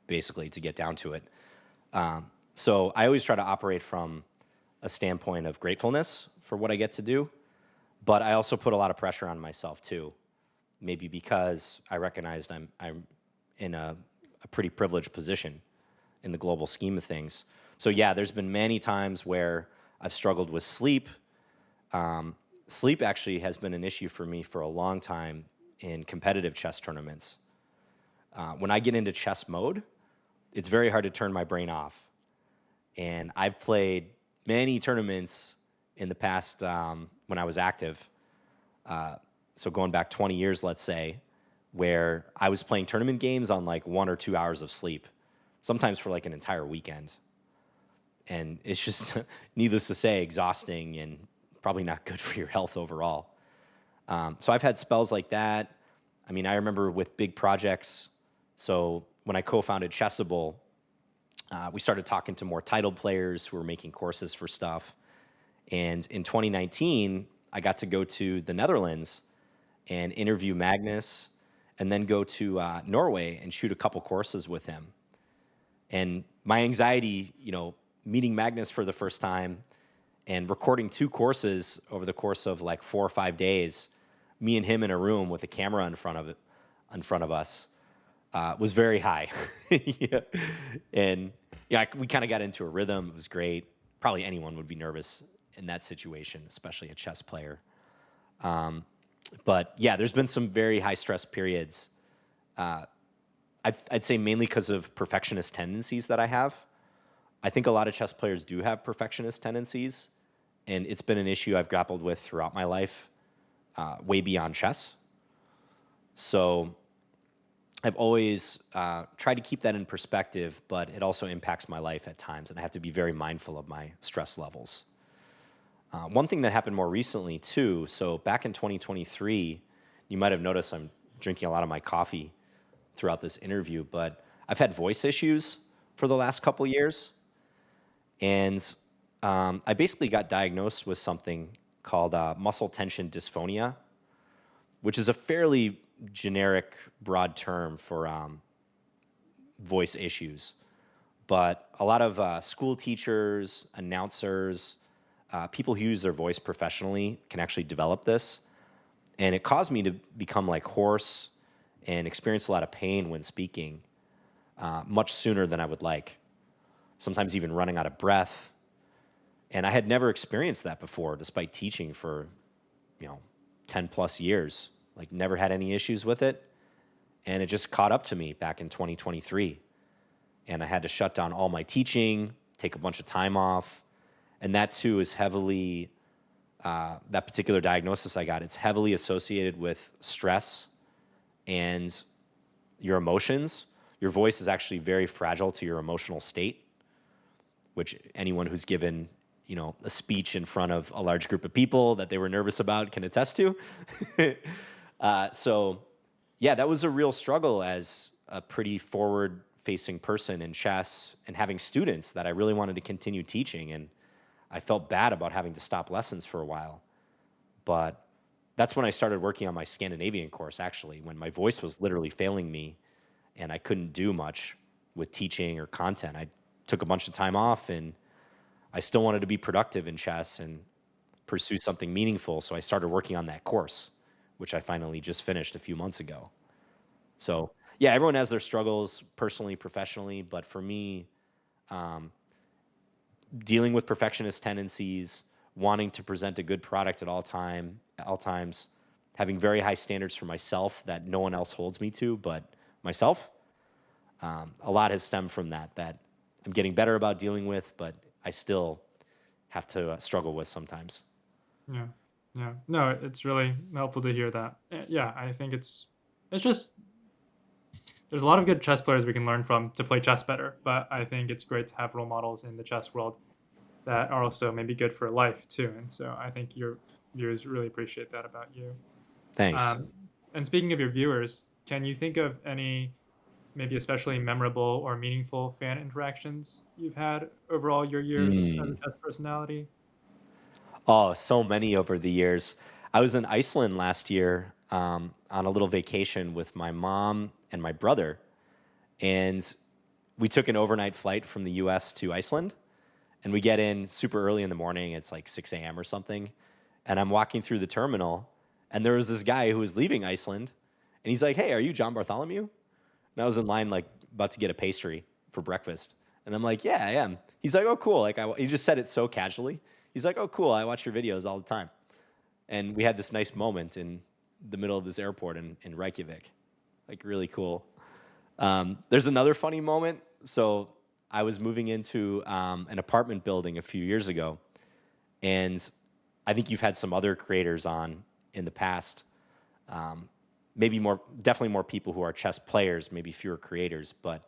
basically, to get down to it. So I always try to operate from a standpoint of gratefulness for what I get to do, but I also put a lot of pressure on myself too. Maybe because I recognized I'm in a pretty privileged position in the global scheme of things. So yeah, there's been many times where I've struggled with sleep. Sleep actually has been an issue for me for a long time in competitive chess tournaments. When I get into chess mode, it's very hard to turn my brain off. And I've played many tournaments in the past when I was active. So going back 20 years, let's say, where I was playing tournament games on like 1 or 2 hours of sleep, sometimes for like an entire weekend. And it's just, needless to say, exhausting and probably not good for your health overall. So I've had spells like that. I mean, I remember with big projects. So when I co-founded Chessable, we started talking to more titled players who were making courses for stuff. And in 2019, I got to go to the Netherlands and interview Magnus, and then go to Norway and shoot a couple courses with him. And my anxiety, meeting Magnus for the first time and recording 2 courses over the course of like 4 or 5 days, me and him in a room with a camera in front of us, was very high. Yeah. And we kind of got into a rhythm. It was great. Probably anyone would be nervous in that situation, especially a chess player. But yeah, there's been some very high stress periods. I'd say mainly because of perfectionist tendencies that I have. I think a lot of chess players do have perfectionist tendencies, and it's been an issue I've grappled with throughout my life, way beyond chess. So I've always tried to keep that in perspective, but it also impacts my life at times, and I have to be very mindful of my stress levels. One thing that happened more recently, too, so back in 2023, you might have noticed I'm drinking a lot of my coffee throughout this interview, but I've had voice issues for the last couple years. And I basically got diagnosed with something called muscle tension dysphonia, which is a fairly generic, broad term for voice issues. But a lot of school teachers, announcers, people who use their voice professionally can actually develop this. And it caused me to become like hoarse and experience a lot of pain when speaking, much sooner than I would like. Sometimes even running out of breath. And I had never experienced that before, despite teaching for, 10 plus years. Like never had any issues with it. And it just caught up to me back in 2023. And I had to shut down all my teaching, take a bunch of time off. And that too is heavily, that particular diagnosis I got, it's heavily associated with stress and your emotions. Your voice is actually very fragile to your emotional state, which anyone who's given, a speech in front of a large group of people that they were nervous about can attest to. So yeah, that was a real struggle as a pretty forward-facing person in chess and having students that I really wanted to continue teaching. And I felt bad about having to stop lessons for a while. But that's when I started working on my Scandinavian course, actually, when my voice was literally failing me and I couldn't do much with teaching or content. I took a bunch of time off, and I still wanted to be productive in chess and pursue something meaningful. So I started working on that course, which I finally just finished a few months ago. So yeah, everyone has their struggles personally, professionally, but for me, dealing with perfectionist tendencies, wanting to present a good product at all times, having very high standards for myself that no one else holds me to but myself. A lot has stemmed from that I'm getting better about dealing with, but I still have to struggle with sometimes.
Yeah. Yeah. No, it's really helpful to hear that. Yeah, I think it's just there's a lot of good chess players we can learn from to play chess better, but I think it's great to have role models in the chess world that are also maybe good for life too. And so I think your viewers really appreciate that about you.
Thanks.
Um, and speaking of your viewers, can you think of any maybe especially memorable or meaningful fan interactions you've had over all your years as a
Mm.
chess personality?
Oh, so many over the years. I was in Iceland last year on a little vacation with my mom and my brother, and we took an overnight flight from the U.S. to Iceland, and we get in super early in the morning. It's like 6 a.m. or something, and I'm walking through the terminal, and there was this guy who was leaving Iceland, and he's like, "Hey, are you John Bartholomew?" And I was in line, like, about to get a pastry for breakfast. And I'm like, "Yeah, I am." He's like, "Oh, cool." Like, he just said it so casually. He's like, "Oh, cool. I watch your videos all the time." And we had this nice moment in the middle of this airport in Reykjavik. Like, really cool. There's another funny moment. So I was moving into an apartment building a few years ago. And I think you've had some other creators on in the past. Maybe more, definitely more people who are chess players, maybe fewer creators. But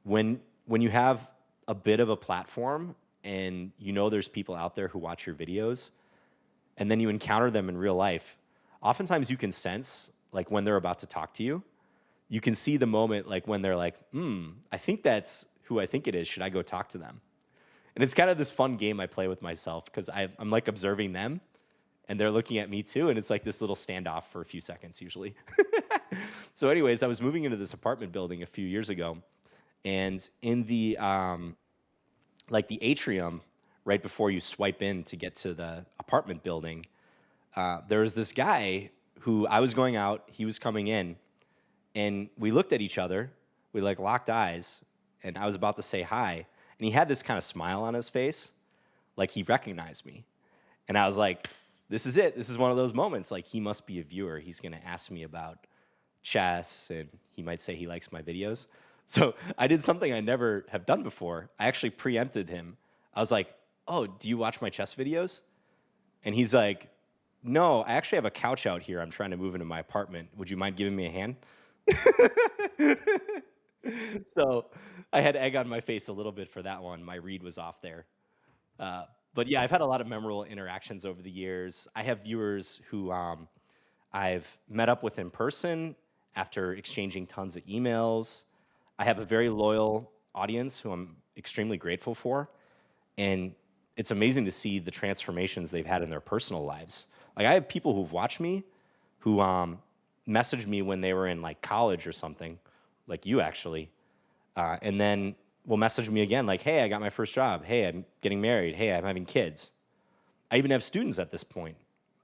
when you have a bit of a platform and you know there's people out there who watch your videos, and then you encounter them in real life, oftentimes you can sense like when they're about to talk to you. You can see the moment like when they're like, I think that's who I think it is. Should I go talk to them? And it's kind of this fun game I play with myself because I'm like observing them and they're looking at me too. And it's like this little standoff for a few seconds usually. So anyways, I was moving into this apartment building a few years ago, and in the like the atrium right before you swipe in to get to the apartment building, there was this guy who I was going out, he was coming in, and we looked at each other. We like locked eyes, and I was about to say hi, and he had this kind of smile on his face, like he recognized me. And I was like, this is it. This is one of those moments. Like, he must be a viewer. He's going to ask me about chess, and he might say he likes my videos. So I did something I never have done before. I actually preempted him. I was like, "Oh, do you watch my chess videos?" And he's like, "No, I actually have a couch out here. I'm trying to move into my apartment. Would you mind giving me a hand?" So I had egg on my face a little bit for that one. My read was off there. Uh, but yeah, I've had a lot of memorable interactions over the years. I have viewers who I've met up with in person after exchanging tons of emails. I have a very loyal audience who I'm extremely grateful for. And it's amazing to see the transformations they've had in their personal lives. Like, I have people who've watched me who messaged me when they were in like college or something, like you actually, and then will message me again like, "Hey, I got my first job. Hey, I'm getting married. Hey, I'm having kids." I even have students at this point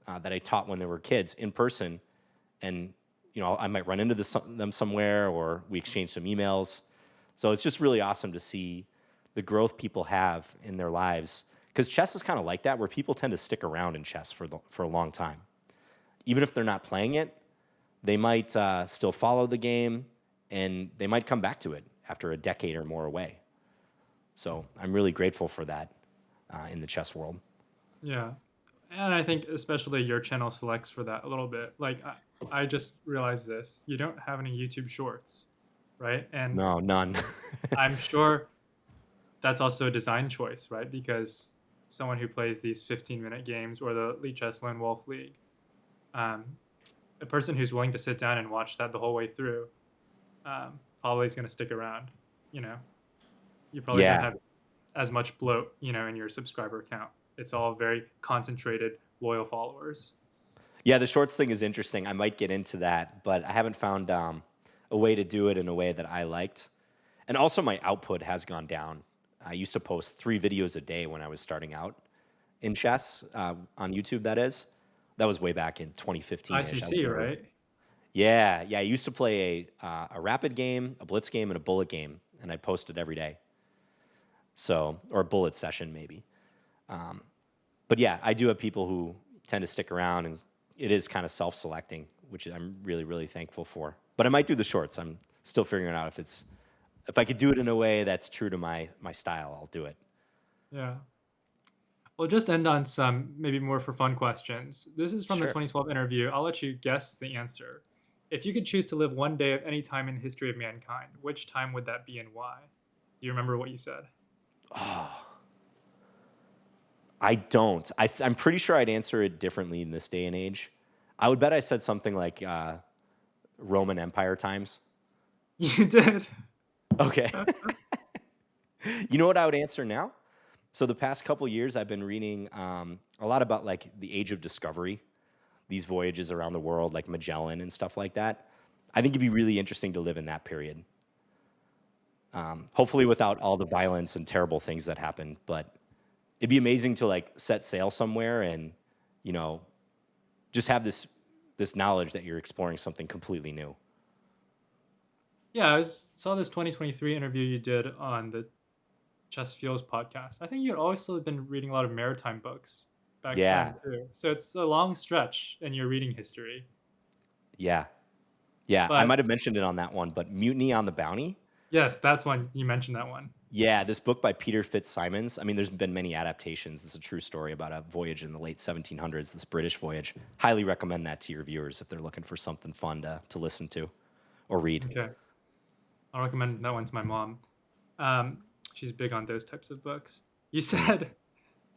that I taught when they were kids in person, and I might run into them somewhere, or we exchange some emails. So it's just really awesome to see the growth people have in their lives, because chess is kind of like that, where people tend to stick around in chess for a long time. Even if they're not playing it, they might still follow the game, and they might come back to it after a decade or more away. So I'm really grateful for that in the chess world.
Yeah. And I think especially your channel selects for that a little bit. Like, I just realized this. You don't have any YouTube shorts, right? And
No, none.
I'm sure that's also a design choice, right? Because someone who plays these 15-minute games or the Lead Chess Lone Wolf League, um, a person who's willing to sit down and watch that the whole way through probably is going to stick around. You know, you probably don't
Yeah.
have as much bloat, in your subscriber count. It's all very concentrated, loyal followers.
Yeah, the shorts thing is interesting. I might get into that, but I haven't found a way to do it in a way that I liked. And also, my output has gone down. I used to post 3 videos a day when I was starting out in chess on YouTube. That is, that was way back in 2015-ish. I was
ICC,
really,
right?
yeah, yeah. I used to play a rapid game, a blitz game, and a bullet game, and I posted every day. So, or a bullet session maybe. But yeah, I do have people who tend to stick around, and it is kind of self-selecting, which I'm really, really thankful for. But I might do the shorts. I'm still figuring out if I could do it in a way that's true to my style, I'll do it.
Yeah. We'll just end on some maybe more for fun questions. This is from the
Sure.
2012 interview. I'll let you guess the answer. If you could choose to live one day of any time in the history of mankind, which time would that be and why? Do you remember what you said?
I don't. I'm pretty sure I'd answer it differently in this day and age. I would bet I said something like Roman Empire times.
You did.
Okay. You know what I would answer now? So the past couple years, I've been reading a lot about like the age of discovery, these voyages around the world, like Magellan and stuff like that. I think it'd be really interesting to live in that period. Hopefully, without all the violence and terrible things that happened. But it'd be amazing to like set sail somewhere and, you know, just have this knowledge that you're exploring something completely new.
Yeah, saw this 2023 interview you did on the Chess Feels podcast. I think you had also been reading a lot of maritime books back then
Yeah,
too. So it's a long stretch in your reading history.
yeah, yeah. I
But
might have mentioned it on that one, but Mutiny on the Bounty.
yes, that's one you mentioned that one.
Yeah, this book by Peter Fitzsimons. I mean, there's been many adaptations. It's a true story about a voyage in the late 1700s, this British voyage. Highly recommend that to your viewers if they're looking for something fun to listen to or read.
Okay. I'll recommend that one to my mom. Um, she's big on those types of books. You said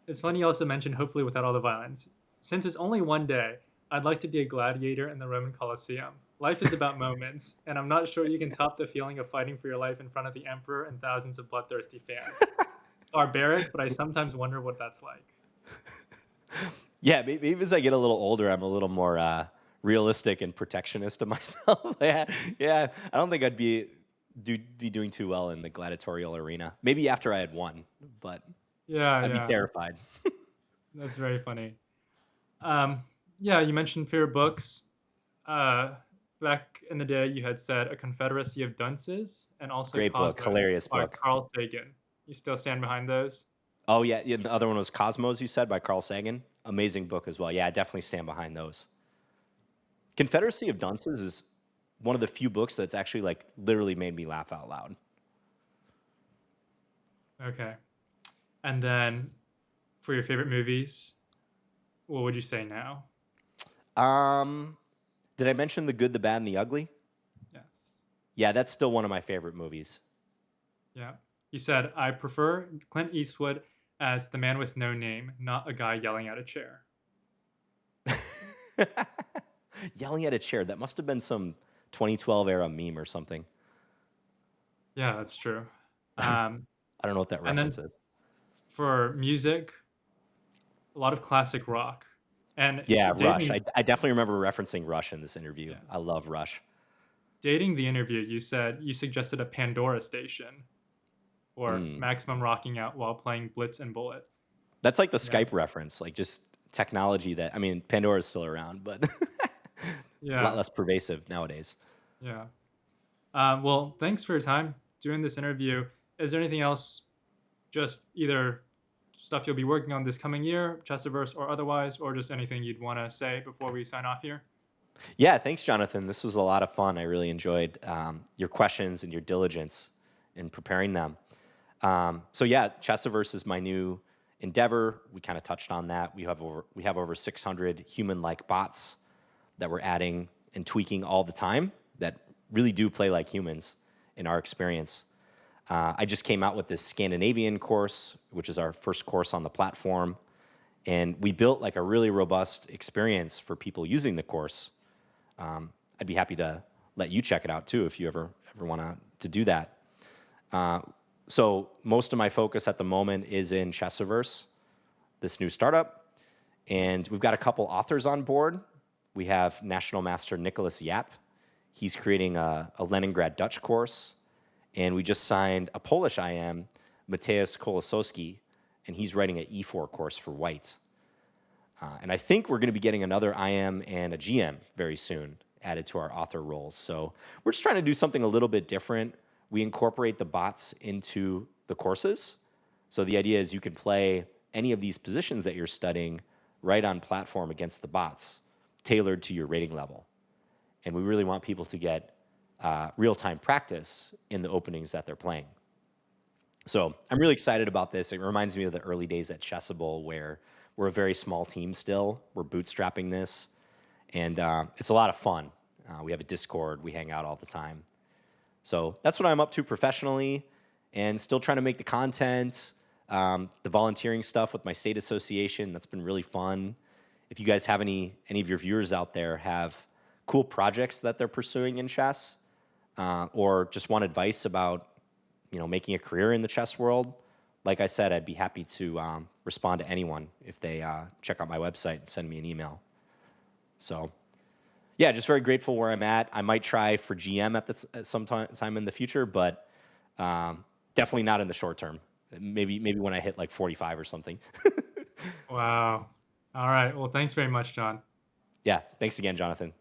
it's funny you also mentioned hopefully without all the violence. Since it's only one day, I'd like to be a gladiator in the Roman Colosseum. Life is about moments, and I'm not sure you can top the feeling of fighting for your life in front of the emperor and thousands of bloodthirsty fans. Barbaric, but I sometimes wonder what that's like.
Yeah, maybe as I get a little older, I'm a little more realistic and protectionist of myself. Yeah, yeah. I don't think be doing too well in the gladiatorial arena. Maybe after I had won, but
Yeah,
I'd be
yeah,
terrified.
that's very funny. Um, yeah, you mentioned favorite books. Uh, Back in the day, you had said A Confederacy of Dunces and also
Great book,
Cosmos
hilarious
by
book.
Carl Sagan. You still stand behind those?
Oh yeah, yeah. The other one was Cosmos. You said by Carl Sagan. Amazing book as well. Yeah, I definitely stand behind those. Confederacy of Dunces is one of the few books that's actually like literally made me laugh out loud.
Okay. And then for your favorite movies, what would you say now?
Um, did I mention The Good, the Bad, and the Ugly?
Yes.
Yeah, that's still one of my favorite movies.
Yeah. You said, I prefer Clint Eastwood as the man with no name, not a guy yelling at a chair.
Yelling at a chair. That must have been some 2012 era meme or something.
Yeah, that's true. Um,
I don't know what that
and then
reference is.
for music, a lot of classic rock. And
Yeah, Rush.
dating,
I definitely remember referencing Rush in this interview.
yeah,
I love Rush.
dating the interview, you said you suggested a Pandora station or
Mm.
maximum rocking out while playing Blitz and Bullet.
That's like the
Yeah.
Skype reference, like just technology that, I mean, Pandora's still around, but a lot
Yeah.
less pervasive nowadays.
Yeah. Well, thanks for your time doing this interview. Is there anything else, just either stuff you'll be working on this coming year, Chessiverse or otherwise, or just anything you'd want to say before we sign off here?
Yeah, thanks, Jonathan. This was a lot of fun. I really enjoyed your questions and your diligence in preparing them. So yeah, Chessiverse is my new endeavor. We kind of touched on that. We have over 600 human-like bots that we're adding and tweaking all the time that really do play like humans in our experience. I just came out with this Scandinavian course, which is our first course on the platform, and we built like a really robust experience for people using the course. I'd be happy to let you check it out too if you ever want to do that. So most of my focus at the moment is in Chessiverse, this new startup, and we've got a couple authors on board. We have National Master Nicholas Yap. He's creating a Leningrad Dutch course, and we just signed a Polish IM, Mateusz Kolosowski, and he's writing an E4 course for white. And I think we're going to be getting another IM and a GM very soon added to our author roles. So we're just trying to do something a little bit different. We incorporate the bots into the courses. So the idea is you can play any of these positions that you're studying right on platform against the bots, tailored to your rating level. And we really want people to get real-time practice in the openings that they're playing. So I'm really excited about this. It reminds me of the early days at Chessable where we're a very small team still. We're bootstrapping this, and it's a lot of fun. We have a Discord. We hang out all the time. So that's what I'm up to professionally, and still trying to make the content, the volunteering stuff with my state association. That's been really fun. If you guys have any of your viewers out there have cool projects that they're pursuing in chess, or just want advice about making a career in the chess world, like I said, I'd be happy to respond to anyone if they check out my website and send me an email. So, yeah, just very grateful where I'm at. I might try for GM at some time in the future, but definitely not in the short term. Maybe when I hit like 45 or something.
Wow. All right. Well, thanks very much, John.
Yeah, thanks again, Jonathan.